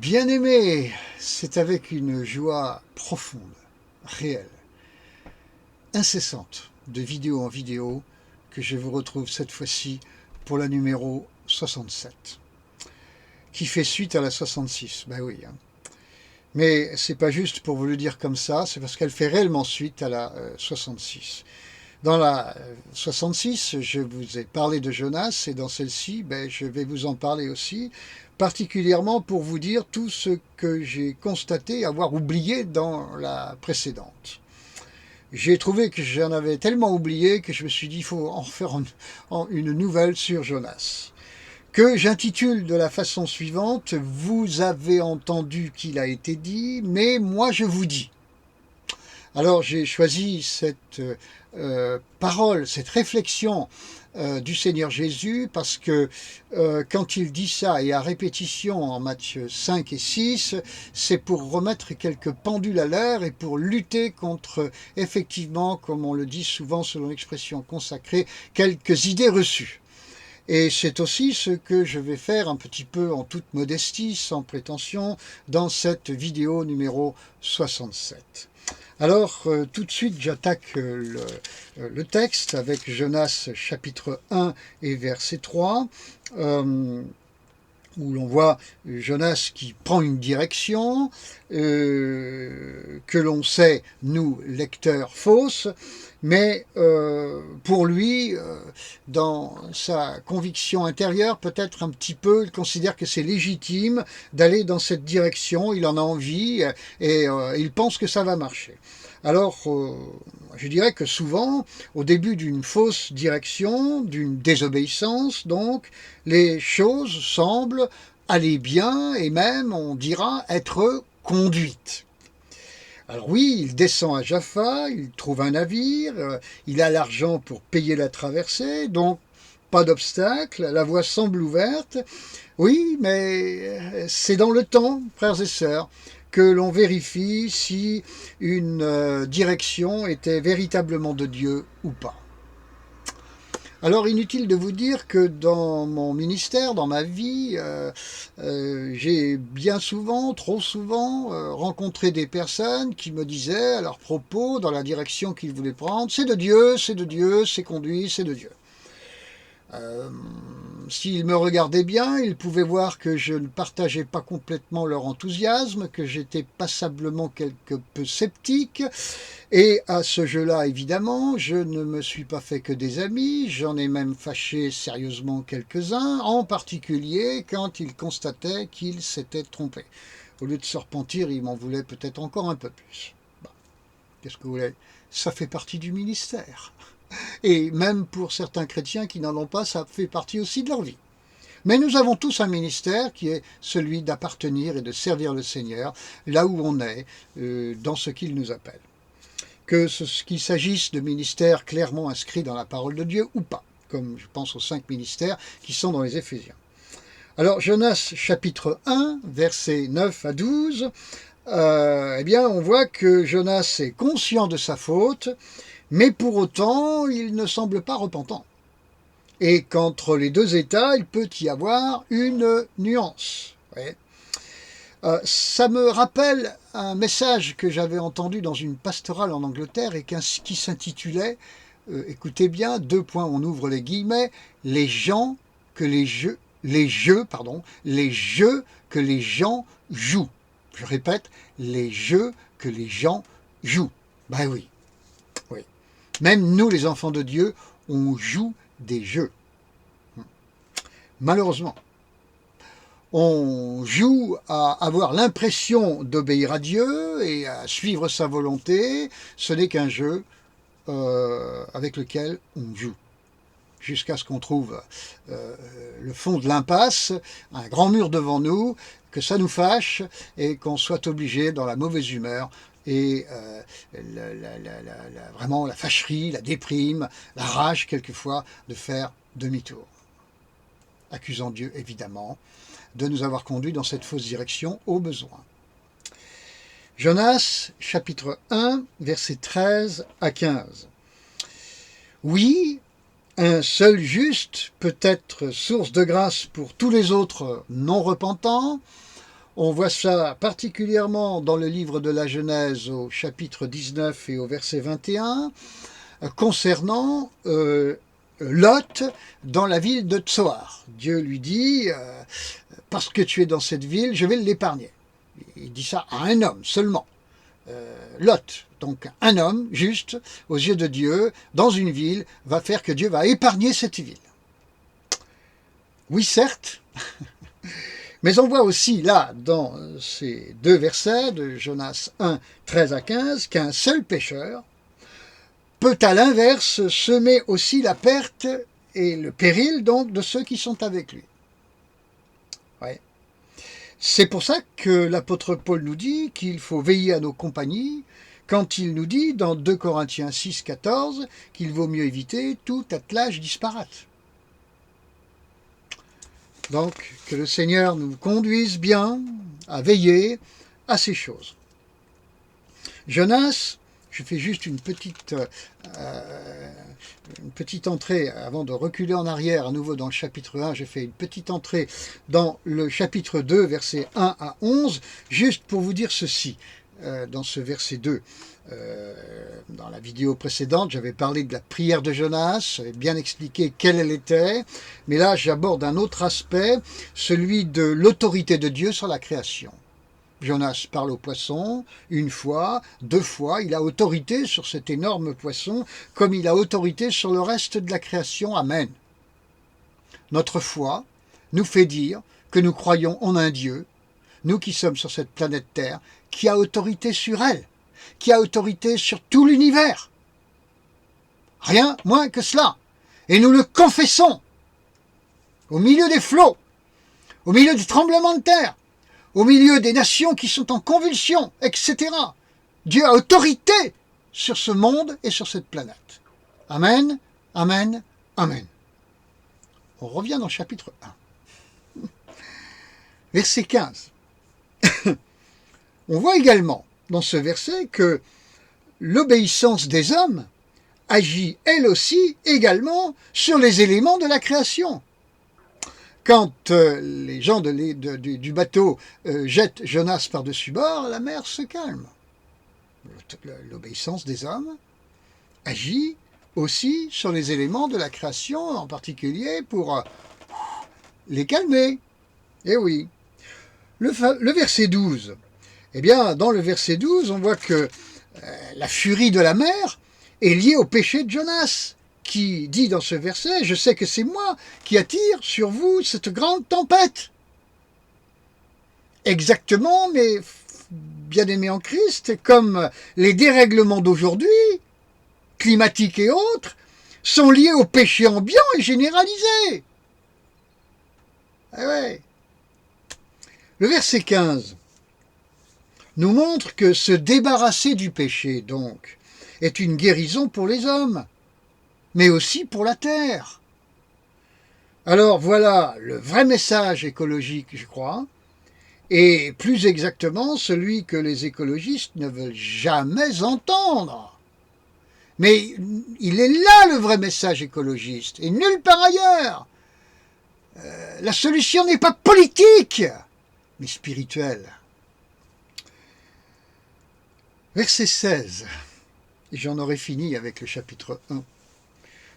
Bien-aimé, c'est avec une joie profonde, réelle, incessante, de vidéo en vidéo, que je vous retrouve cette fois-ci pour la numéro 67, qui fait suite à la 66. Ben oui, hein. Mais c'est pas juste pour vous le dire comme ça, c'est parce qu'elle fait réellement suite à la 66. Dans la 66, je vous ai parlé de Jonas et dans celle-ci, je vais vous en parler aussi, particulièrement pour vous dire tout ce que j'ai constaté avoir oublié dans la précédente. J'ai trouvé que j'en avais tellement oublié que je me suis dit il faut en refaire une nouvelle sur Jonas, que j'intitule de la façon suivante: Vous avez entendu qu'il a été dit, mais moi je vous dis. Alors j'ai choisi cette parole, cette réflexion du Seigneur Jésus parce que quand il dit ça, et à répétition en Matthieu 5 et 6, c'est pour remettre quelques pendules à l'heure et pour lutter contre, effectivement, comme on le dit souvent selon l'expression consacrée, quelques idées reçues. Et c'est aussi ce que je vais faire un petit peu en toute modestie, sans prétention, dans cette vidéo numéro 67. Alors, tout de suite, j'attaque le texte avec Jonas chapitre 1 et verset 3, où l'on voit Jonas qui prend une direction, que l'on sait, nous, lecteurs, fausse, mais pour lui, dans sa conviction intérieure, peut-être un petit peu, il considère que c'est légitime d'aller dans cette direction, il en a envie et il pense que ça va marcher. Alors, je dirais que souvent, au début d'une fausse direction, d'une désobéissance, donc, les choses semblent aller bien et même, on dira, être conduites. Alors oui, il descend à Jaffa, il trouve un navire, il a l'argent pour payer la traversée, donc pas d'obstacle, la voie semble ouverte. Oui, mais c'est dans le temps, frères et sœurs, que l'on vérifie si une direction était véritablement de Dieu ou pas. Alors inutile de vous dire que dans mon ministère, dans ma vie, j'ai bien souvent, trop souvent, rencontré des personnes qui me disaient à leur propos, dans la direction qu'ils voulaient prendre: c'est de Dieu, c'est de Dieu, c'est conduit, c'est de Dieu. Euh, S'ils me regardaient bien, ils pouvaient voir que je ne partageais pas complètement leur enthousiasme, que j'étais passablement quelque peu sceptique. Et à ce jeu-là, évidemment, je ne me suis pas fait que des amis, j'en ai même fâché sérieusement quelques-uns, en particulier quand ils constataient qu'ils s'étaient trompés. Au lieu de se repentir, ils m'en voulaient peut-être encore un peu plus. Bah, qu'est-ce que vous voulez? Ça fait partie du ministère. Et même pour certains chrétiens qui n'en ont pas, ça fait partie aussi de leur vie. Mais nous avons tous un ministère qui est celui d'appartenir et de servir le Seigneur là où on est, dans ce qu'il nous appelle. Qu'il s'agisse de ministères clairement inscrits dans la parole de Dieu ou pas, comme je pense aux 5 ministères qui sont dans les Éphésiens. Alors Jonas chapitre 1, versets 9 à 12, eh bien on voit que Jonas est conscient de sa faute, mais pour autant il ne semble pas repentant. Et qu'entre les deux états, il peut y avoir une nuance. Ouais. Ça me rappelle un message que j'avais entendu dans une pastorale en Angleterre et qui s'intitulait, écoutez bien, deux points, on ouvre les guillemets, les gens que les jeux que les gens jouent. Je répète, les jeux que les gens jouent. Ben oui, oui. Même nous, les enfants de Dieu, on joue des jeux. Malheureusement, on joue à avoir l'impression d'obéir à Dieu et à suivre sa volonté. Ce n'est qu'un jeu avec lequel on joue. Jusqu'à ce qu'on trouve le fond de l'impasse, un grand mur devant nous, que ça nous fâche et qu'on soit obligé, dans la mauvaise humeur, et vraiment la fâcherie, la déprime, la rage quelquefois, de faire demi-tour. Accusant Dieu, évidemment, de nous avoir conduits dans cette fausse direction au besoin. Jonas, chapitre 1, versets 13 à 15. Oui, un seul juste peut être source de grâce pour tous les autres non repentants. On voit ça particulièrement dans le livre de la Genèse au chapitre 19 et au verset 21, concernant Lot dans la ville de Tsoar. Dieu lui dit, parce que tu es dans cette ville, je vais l'épargner. Il dit ça à un homme seulement. Lot, donc un homme juste aux yeux de Dieu, dans une ville, va faire que Dieu va épargner cette ville. Oui, certes, mais on voit aussi là, dans ces deux versets de Jonas 1, 13 à 15, qu'un seul pécheur peut à l'inverse semer aussi la perte et le péril donc de ceux qui sont avec lui. Ouais. C'est pour ça que l'apôtre Paul nous dit qu'il faut veiller à nos compagnies quand il nous dit dans 2 Corinthiens 6, 14 qu'il vaut mieux éviter tout attelage disparate. Donc, que le Seigneur nous conduise bien à veiller à ces choses. Jonas, je fais juste une petite entrée avant de reculer en arrière à nouveau dans le chapitre 1. J'ai fait une petite entrée dans le chapitre 2, versets 1 à 11, juste pour vous dire ceci. Dans ce verset 2. Dans la vidéo précédente, j'avais parlé de la prière de Jonas, j'avais bien expliqué quelle elle était, mais là j'aborde un autre aspect, celui de l'autorité de Dieu sur la création. Jonas parle au poisson, une fois, deux fois, il a autorité sur cet énorme poisson, comme il a autorité sur le reste de la création. Amen. Notre foi nous fait dire que nous croyons en un Dieu, nous qui sommes sur cette planète Terre, qui a autorité sur elle, qui a autorité sur tout l'univers. Rien moins que cela. Et nous le confessons au milieu des flots, au milieu des tremblements de terre, au milieu des nations qui sont en convulsion, etc. Dieu a autorité sur ce monde et sur cette planète. Amen, amen, amen. On revient dans le chapitre 1. Verset 15. On voit également dans ce verset que l'obéissance des hommes agit elle aussi également sur les éléments de la création. Quand les gens du bateau jettent Jonas par-dessus bord, la mer se calme. L'obéissance des hommes agit aussi sur les éléments de la création, en particulier pour les calmer. Eh oui. Le verset 12. Eh bien, dans le verset 12, on voit que la furie de la mer est liée au péché de Jonas, qui dit dans ce verset, « Je sais que c'est moi qui attire sur vous cette grande tempête. » Exactement, mais bien-aimés en Christ, comme les dérèglements d'aujourd'hui, climatiques et autres, sont liés au péché ambiant et généralisé. Eh ouais. Le verset 15 nous montre que se débarrasser du péché, donc, est une guérison pour les hommes, mais aussi pour la terre. Alors voilà le vrai message écologique, je crois, et plus exactement celui que les écologistes ne veulent jamais entendre. Mais il est là le vrai message écologiste, et nulle part ailleurs. La solution n'est pas politique, mais spirituelle. Verset 16, et j'en aurai fini avec le chapitre 1,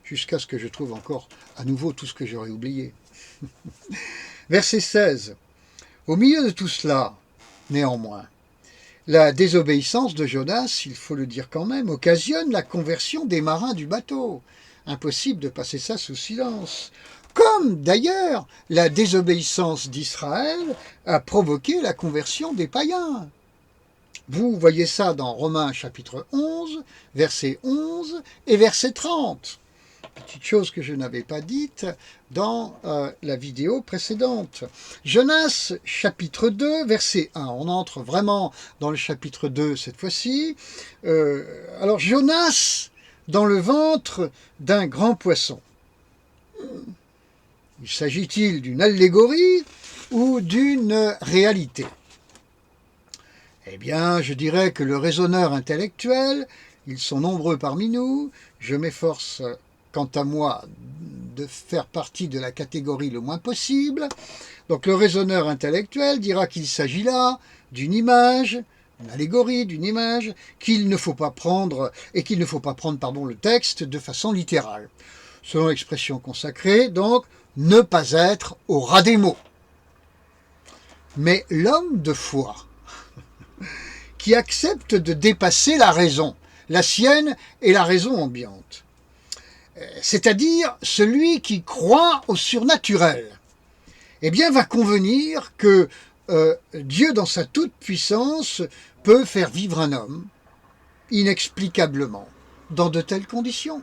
jusqu'à ce que je trouve encore à nouveau tout ce que j'aurais oublié. Verset 16, au milieu de tout cela, néanmoins, la désobéissance de Jonas, il faut le dire quand même, occasionne la conversion des marins du bateau. Impossible de passer ça sous silence. Comme d'ailleurs la désobéissance d'Israël a provoqué la conversion des païens. Vous voyez ça dans Romains chapitre 11, verset 11 et verset 30. Petite chose que je n'avais pas dite dans la vidéo précédente. Jonas chapitre 2, verset 1. On entre vraiment dans le chapitre 2 cette fois-ci. Alors Jonas dans le ventre d'un grand poisson. S'agit-il d'une allégorie ou d'une réalité ? Eh bien, je dirais que le raisonneur intellectuel, ils sont nombreux parmi nous, je m'efforce, quant à moi, de faire partie de la catégorie le moins possible. Donc le raisonneur intellectuel dira qu'il s'agit là d'une image, une allégorie d'une image, qu'il ne faut pas prendre, le texte de façon littérale. Selon l'expression consacrée, donc, ne pas être au ras des mots. Mais l'homme de foi, qui accepte de dépasser la raison, la sienne et la raison ambiante, c'est-à-dire celui qui croit au surnaturel, eh bien va convenir que Dieu, dans sa toute-puissance, peut faire vivre un homme, inexplicablement, dans de telles conditions.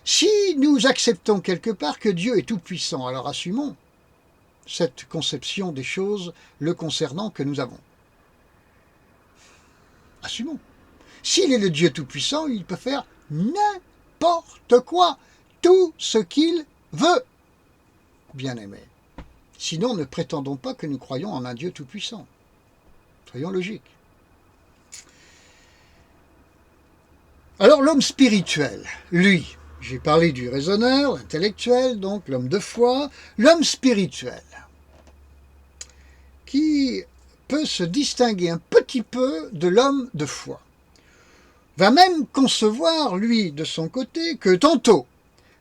Si nous acceptons quelque part que Dieu est tout-puissant, alors assumons cette conception des choses le concernant que nous avons. Assumons. S'il est le Dieu tout-puissant, il peut faire n'importe quoi, tout ce qu'il veut, bien-aimés. Sinon, ne prétendons pas que nous croyons en un Dieu tout-puissant. Soyons logiques. Alors l'homme spirituel, lui, j'ai parlé du raisonneur, l'intellectuel, donc l'homme de foi, l'homme spirituel, qui peut se distinguer un petit peu de l'homme de foi, va même concevoir, lui, de son côté, que tantôt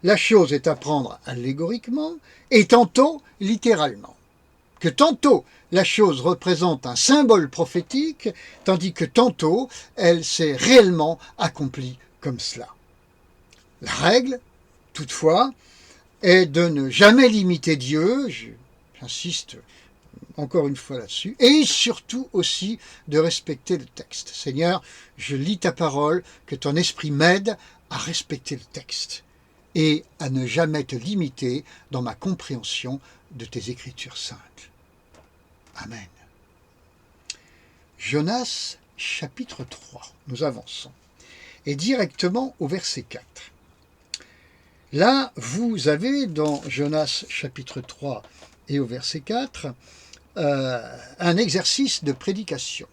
la chose est à prendre allégoriquement et tantôt littéralement. Que tantôt la chose représente un symbole prophétique, tandis que tantôt elle s'est réellement accomplie comme cela. La règle, toutefois, est de ne jamais limiter Dieu, j'insiste encore une fois là-dessus, et surtout aussi de respecter le texte. Seigneur, je lis ta parole, que ton esprit m'aide à respecter le texte et à ne jamais te limiter dans ma compréhension de tes Écritures saintes. Amen. Jonas, chapitre 3, nous avançons, et directement au verset 4. Là, vous avez dans Jonas, chapitre 3 et au verset 4, un exercice de prédication.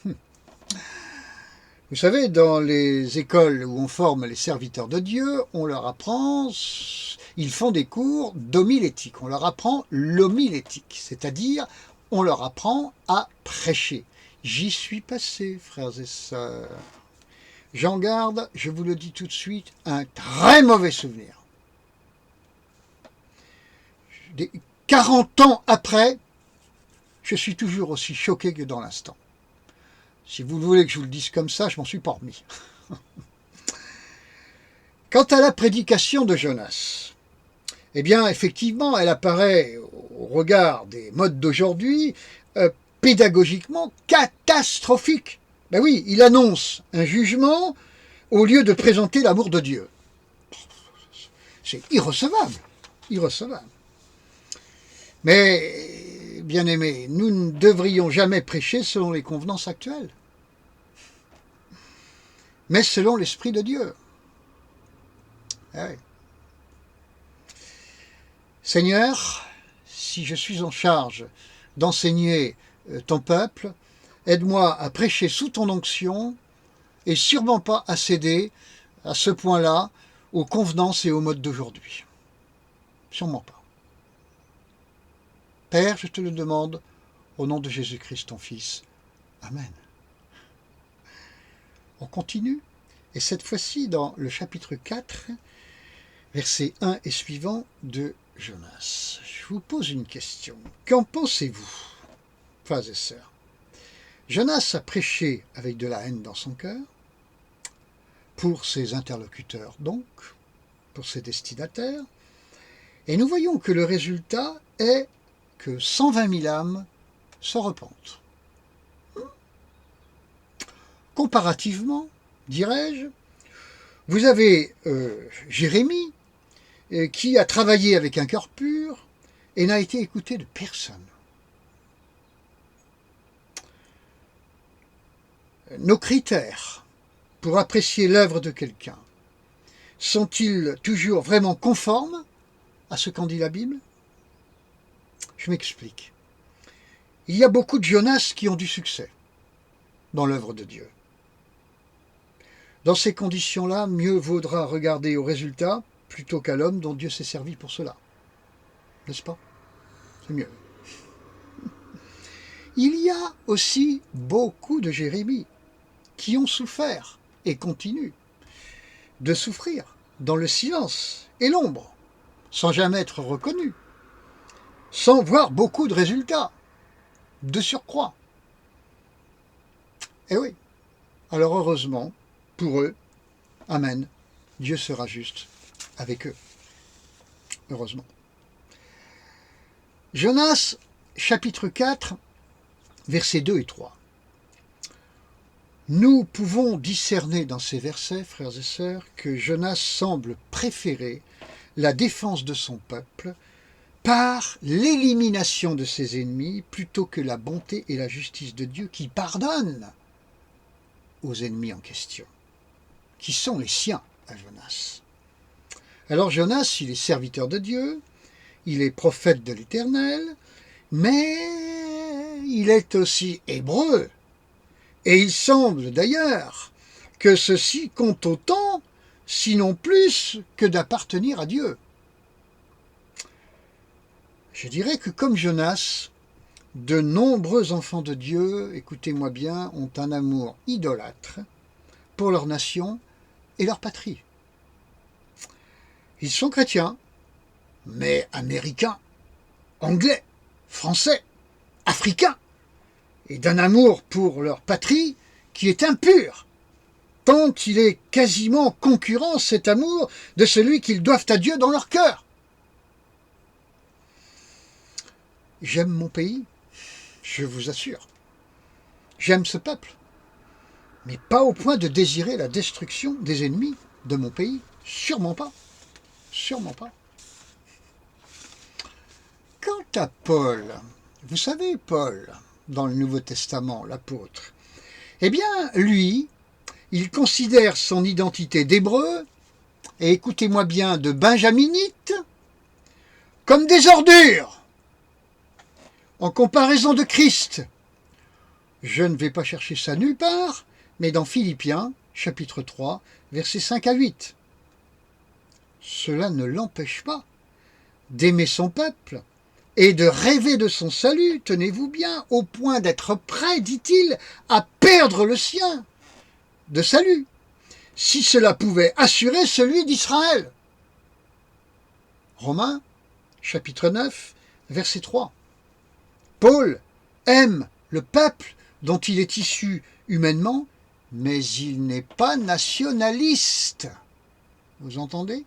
Vous savez, dans les écoles où on forme les serviteurs de Dieu, on leur apprend, ils font des cours d'homilétique, on leur apprend l'homilétique, c'est-à-dire on leur apprend à prêcher. J'y suis passé, frères et sœurs. J'en garde, je vous le dis tout de suite, un très mauvais souvenir. 40 ans après, je suis toujours aussi choqué que dans l'instant. Si vous voulez que je vous le dise comme ça, je m'en suis pas remis. Quant à la prédication de Jonas, eh bien, effectivement, elle apparaît au regard des modes d'aujourd'hui pédagogiquement catastrophique. Ben oui, il annonce un jugement au lieu de présenter l'amour de Dieu. C'est irrecevable, irrecevable. Mais, bien-aimés, nous ne devrions jamais prêcher selon les convenances actuelles, mais selon l'Esprit de Dieu. Ouais. Seigneur, si je suis en charge d'enseigner ton peuple, aide-moi à prêcher sous ton onction et sûrement pas à céder à ce point-là aux convenances et aux modes d'aujourd'hui. Sûrement pas. Père, je te le demande au nom de Jésus-Christ, ton Fils. Amen. On continue, et cette fois-ci dans le chapitre 4, versets 1 et suivants de Jonas. Je vous pose une question. Qu'en pensez-vous, frères et sœurs? Jonas a prêché avec de la haine dans son cœur, pour ses interlocuteurs donc, pour ses destinataires, et nous voyons que le résultat est que 120 000 âmes se repentent. Comparativement, dirais-je, vous avez Jérémie, qui a travaillé avec un cœur pur et n'a été écouté de personne. Nos critères pour apprécier l'œuvre de quelqu'un sont-ils toujours vraiment conformes à ce qu'en dit la Bible? Je m'explique. Il y a beaucoup de Jonas qui ont du succès dans l'œuvre de Dieu. Dans ces conditions-là, mieux vaudra regarder au résultat plutôt qu'à l'homme dont Dieu s'est servi pour cela. N'est-ce pas? C'est mieux. Il y a aussi beaucoup de Jérémie qui ont souffert et continuent de souffrir dans le silence et l'ombre, sans jamais être reconnus, sans voir beaucoup de résultats, de surcroît. Eh oui, alors heureusement, pour eux, amen, Dieu sera juste avec eux. Heureusement. Jonas, chapitre 4, versets 2 et 3. Nous pouvons discerner dans ces versets, frères et sœurs, que Jonas semble préférer la défense de son peuple par l'élimination de ses ennemis plutôt que la bonté et la justice de Dieu qui pardonne aux ennemis en question, qui sont les siens à Jonas. Alors Jonas, il est serviteur de Dieu, il est prophète de l'Éternel, mais il est aussi hébreu. Et il semble d'ailleurs que ceci compte autant, sinon plus, que d'appartenir à Dieu. Je dirais que comme Jonas, de nombreux enfants de Dieu, écoutez-moi bien, ont un amour idolâtre pour leur nation et leur patrie. Ils sont chrétiens, mais américains, anglais, français, africains, et d'un amour pour leur patrie qui est impur, tant il est quasiment concurrent, cet amour, de celui qu'ils doivent à Dieu dans leur cœur. J'aime mon pays, je vous assure. J'aime ce peuple, mais pas au point de désirer la destruction des ennemis de mon pays. Sûrement pas. Sûrement pas. Quant à Paul, vous savez Paul, dans le Nouveau Testament, l'apôtre, eh bien, lui, il considère son identité d'hébreu, et écoutez-moi bien, de benjaminite, comme des ordures, en comparaison de Christ. Je ne vais pas chercher ça nulle part, mais dans Philippiens, chapitre 3, versets 5 à 8. Cela ne l'empêche pas d'aimer son peuple et de rêver de son salut, tenez-vous bien, au point d'être prêt, dit-il, à perdre le sien de salut, si cela pouvait assurer celui d'Israël. Romains, chapitre 9, verset 3. Paul aime le peuple dont il est issu humainement, mais il n'est pas nationaliste. Vous entendez?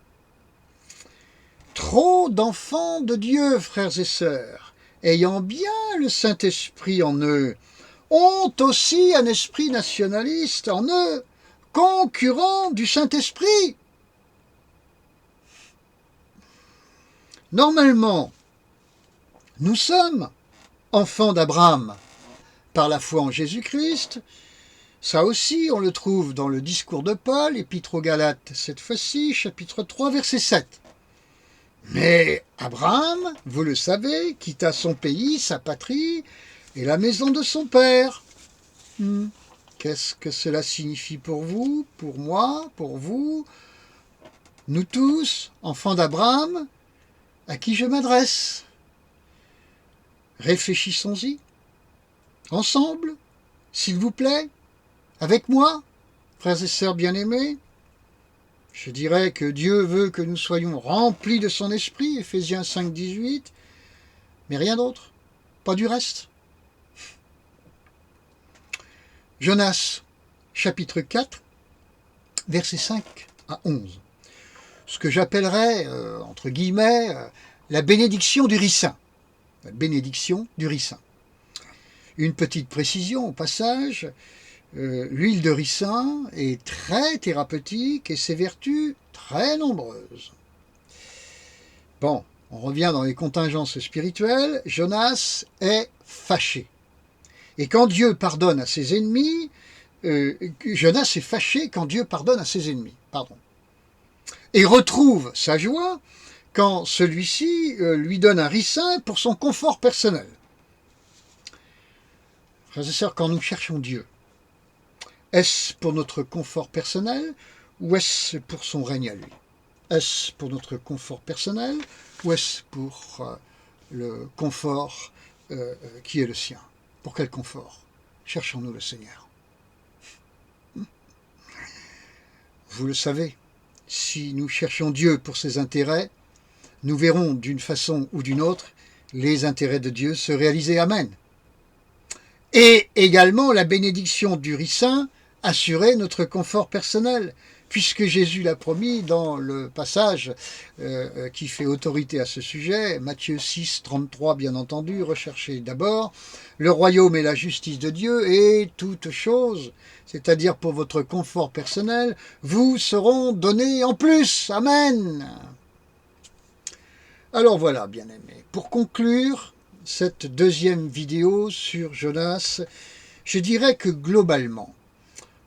Trop d'enfants de Dieu, frères et sœurs, ayant bien le Saint-Esprit en eux, ont aussi un esprit nationaliste en eux, concurrent du Saint-Esprit. Normalement, nous sommes enfants d'Abraham par la foi en Jésus-Christ. Ça aussi, on le trouve dans le discours de Paul, Épître aux Galates, cette fois-ci, chapitre 3, verset 7. Mais Abraham, vous le savez, quitta son pays, sa patrie et la maison de son père. Qu'est-ce que cela signifie pour vous, pour moi, pour vous, nous tous, enfants d'Abraham, à qui je m'adresse? Réfléchissons-y, ensemble, s'il vous plaît, avec moi, frères et sœurs bien-aimés. Je dirais que Dieu veut que nous soyons remplis de son esprit, Éphésiens 5, 18, mais rien d'autre, pas du reste. Jonas, chapitre 4, versets 5 à 11. Ce que j'appellerais, entre guillemets, la bénédiction du ricin. La bénédiction du ricin. Une petite précision au passage, l'huile de ricin est très thérapeutique et ses vertus très nombreuses. Bon, on revient dans les contingences spirituelles. Jonas est fâché. Et quand Dieu pardonne à ses ennemis, Jonas est fâché quand Dieu pardonne à ses ennemis. Pardon. Et retrouve sa joie quand celui-ci lui donne un ricin pour son confort personnel. Frères et sœurs, quand nous cherchons Dieu, est-ce pour notre confort personnel ou est-ce pour son règne à lui? Est-ce pour notre confort personnel ou est-ce pour le confort qui est le sien? Pour quel confort cherchons-nous le Seigneur? Vous le savez, si nous cherchons Dieu pour ses intérêts, nous verrons d'une façon ou d'une autre les intérêts de Dieu se réaliser. Amen. Et également la bénédiction du ricin assurer notre confort personnel, puisque Jésus l'a promis dans le passage qui fait autorité à ce sujet, Matthieu 6, 33 bien entendu, recherchez d'abord le royaume et la justice de Dieu et toutes choses, c'est-à-dire pour votre confort personnel, vous seront donnés en plus. Amen. Alors voilà, bien-aimés, pour conclure cette deuxième vidéo sur Jonas, je dirais que globalement,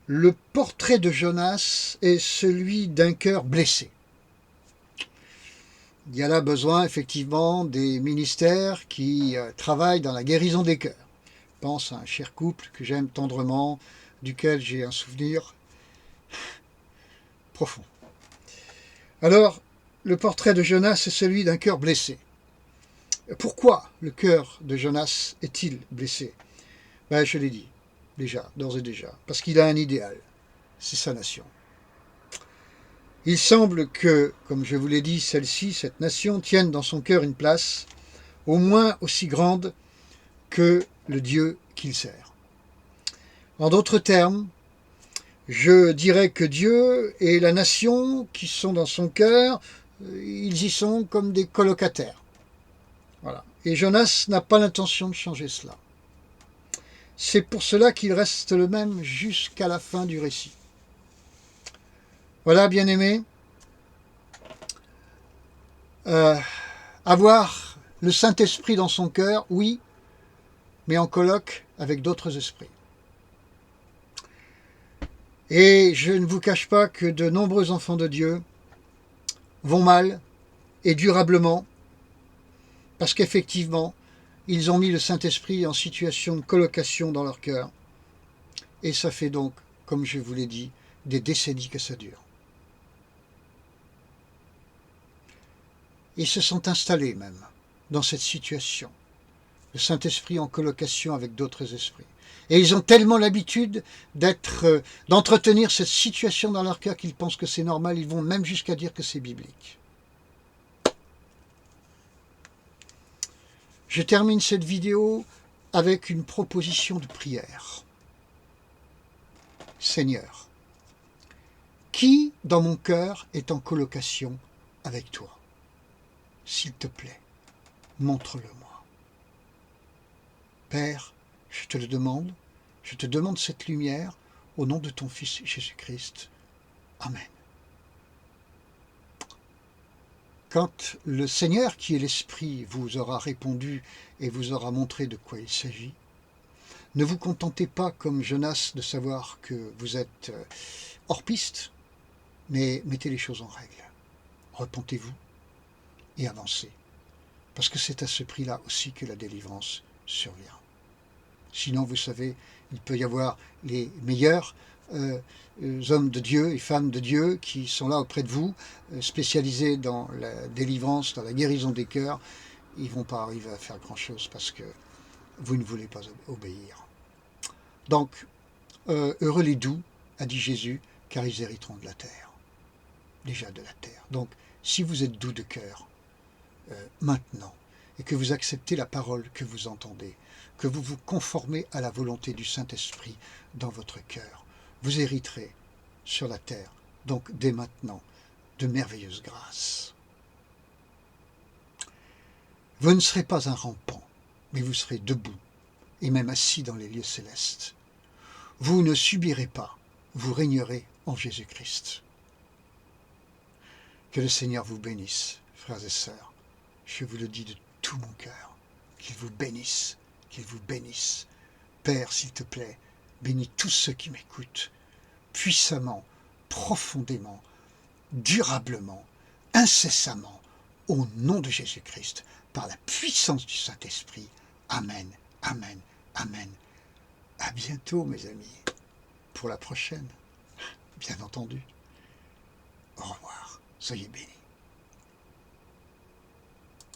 le portrait de Jonas est celui d'un cœur blessé. Il y a là besoin effectivement des ministères qui travaillent dans la guérison des cœurs. Je pense à un cher couple que j'aime tendrement, duquel j'ai un souvenir profond. Alors, le portrait de Jonas est celui d'un cœur blessé. Pourquoi le cœur de Jonas est-il blessé? Je l'ai dit, déjà, d'ores et déjà, parce qu'il a un idéal, c'est sa nation. Il semble que, comme je vous l'ai dit, cette nation, tienne dans son cœur une place, au moins aussi grande que le Dieu qu'il sert. En d'autres termes, je dirais que Dieu et la nation qui sont dans son cœur, ils y sont comme des colocataires. Voilà. Et Jonas n'a pas l'intention de changer cela. C'est pour cela qu'il reste le même jusqu'à la fin du récit. Voilà, bien-aimés, avoir le Saint-Esprit dans son cœur, oui, mais en colloque avec d'autres esprits. Et je ne vous cache pas que de nombreux enfants de Dieu vont mal et durablement, parce qu'effectivement, ils ont mis le Saint-Esprit en situation de colocation dans leur cœur. Et ça fait donc, comme je vous l'ai dit, des décennies que ça dure. Ils se sont installés même dans cette situation, le Saint-Esprit en colocation avec d'autres esprits. Et ils ont tellement l'habitude d'entretenir cette situation dans leur cœur qu'ils pensent que c'est normal, ils vont même jusqu'à dire que c'est biblique. Je termine cette vidéo avec une proposition de prière. Seigneur, qui dans mon cœur est en colocation avec toi? S'il te plaît, montre-le-moi. Père, je te demande cette lumière au nom de ton Fils Jésus-Christ. Amen. Quand le Seigneur qui est l'Esprit vous aura répondu et vous aura montré de quoi il s'agit, ne vous contentez pas comme Jonas de savoir que vous êtes hors piste, mais mettez les choses en règle. Repentez-vous et avancez, parce que c'est à ce prix-là aussi que la délivrance survient. Sinon, vous savez, il peut y avoir les meilleurs hommes de Dieu et femmes de Dieu qui sont là auprès de vous, spécialisés dans la délivrance, dans la guérison des cœurs. Ils ne vont pas arriver à faire grand-chose parce que vous ne voulez pas obéir. Donc, heureux les doux, a dit Jésus, car ils hériteront de la terre. Déjà de la terre. Donc, si vous êtes doux de cœur, maintenant, et que vous acceptez la parole que vous entendez, que vous vous conformez à la volonté du Saint-Esprit dans votre cœur, vous hériterez sur la terre, donc dès maintenant, de merveilleuses grâces. Vous ne serez pas un rampant, mais vous serez debout, et même assis dans les lieux célestes. Vous ne subirez pas, vous régnerez en Jésus-Christ. Que le Seigneur vous bénisse, frères et sœurs. Je vous le dis de tout mon cœur, qu'il vous bénisse, qu'il vous bénisse. Père, s'il te plaît, bénis tous ceux qui m'écoutent, puissamment, profondément, durablement, incessamment, au nom de Jésus-Christ, par la puissance du Saint-Esprit. Amen, amen, amen. À bientôt, mes amis, pour la prochaine, bien entendu. Au revoir, soyez bénis.